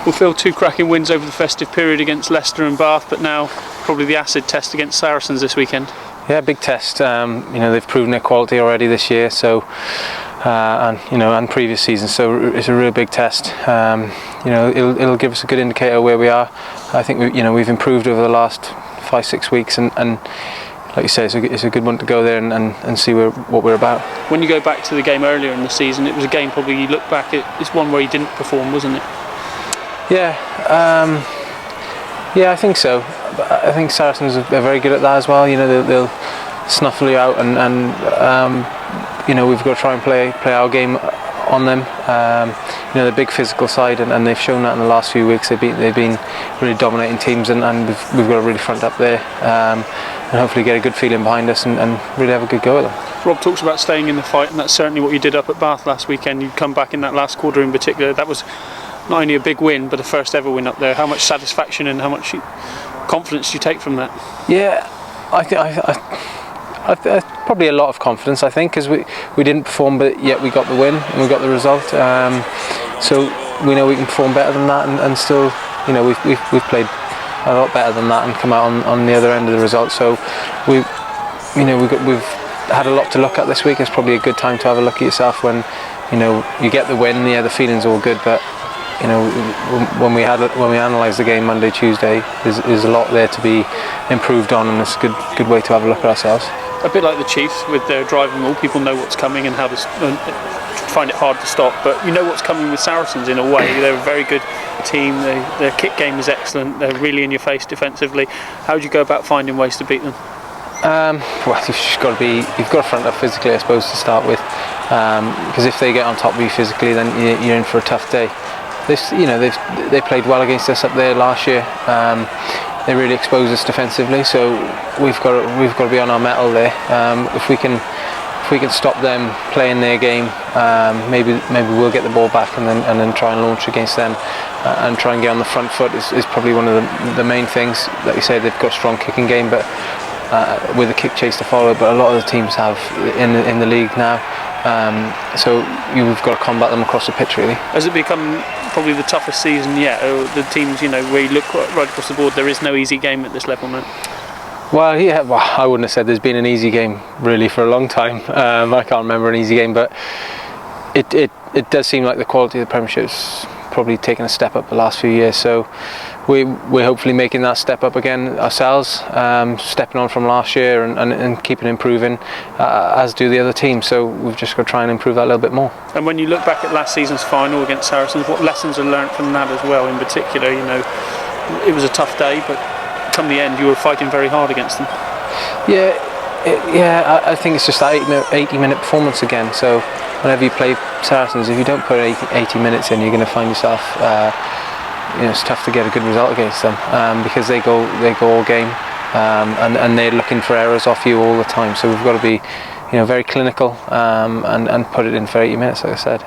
Well, Phil, 2 cracking wins over the festive period against Leicester and Bath, but now probably the acid test against Saracens this weekend. Yeah, big test. They've proven their quality already this year, so and previous seasons. So it's a real big test. It'll give us a good indicator of where we are. I think we've improved over the last 5-6 weeks, and like you say, it's a good one to go there and see what we're about. When you go back to the game earlier in the season, it was a game probably you look back at. It's one where you didn't perform, wasn't it? Yeah, I think so. I think Saracens are very good at that as well. They'll snuffle you out, and we've got to try and play our game on them. The big physical side, and they've shown that in the last few weeks. They've been really dominating teams, and we've got to really front up there, and hopefully get a good feeling behind us and really have a good go at them. Rob talks about staying in the fight, and that's certainly what you did up at Bath last weekend. You come back in that last quarter in particular. That was not only a big win, but a first ever win up there. How much satisfaction and how much confidence do you take from that? Yeah, I probably a lot of confidence, I think, because we didn't perform, but yet we got the win and we got the result. So we know we can perform better than that, and still, we've played a lot better than that and come out on the other end of the result. So we've had a lot to look at this week. It's probably a good time to have a look at yourself when you get the win. Yeah, the feeling's all good, but when we analyse the game Monday, Tuesday, there's a lot there to be improved on, and it's a good way to have a look at ourselves. A bit like the Chiefs with their driving rule, people know what's coming and how to find it hard to stop, but you know what's coming with Saracens in a way. They're a very good team, their kick game is excellent, they're really in your face defensively. How do you go about finding ways to beat them? You've got to front up physically, I suppose, to start with, because if they get on top of you physically, then you're in for a tough day. They played well against us up there last year. They really exposed us defensively, so we've got to be on our mettle there. If we can stop them playing their game, maybe we'll get the ball back and then try and launch against them, and try and get on the front foot is probably one of the main things. Like you say, they've got a strong kicking game, but with a kick chase to follow. But a lot of the teams have in the league now. So you've got to combat them across the pitch, really. Has it become probably the toughest season yet? The teams, where you look right across the board, there is no easy game at this level now. Well, yeah, I wouldn't have said there's been an easy game really for a long time. I can't remember an easy game, but it does seem like the quality of the Premiership's probably taken a step up the last few years. So we're hopefully making that step up again ourselves, stepping on from last year and keeping improving, as do the other teams. So we've just got to try and improve that a little bit more. And when you look back at last season's final against Saracens, what lessons are learnt from that as well? In particular, it was a tough day, but come the end, you were fighting very hard against them. Yeah, I think it's just that 80-minute performance again. So whenever you play Saracens, if you don't put 80 minutes in, you're going to find yourself. It's tough to get a good result against them, because they go all game, and they're looking for errors off you all the time. So we've got to be, very clinical, and put it in for 80 minutes, like I said.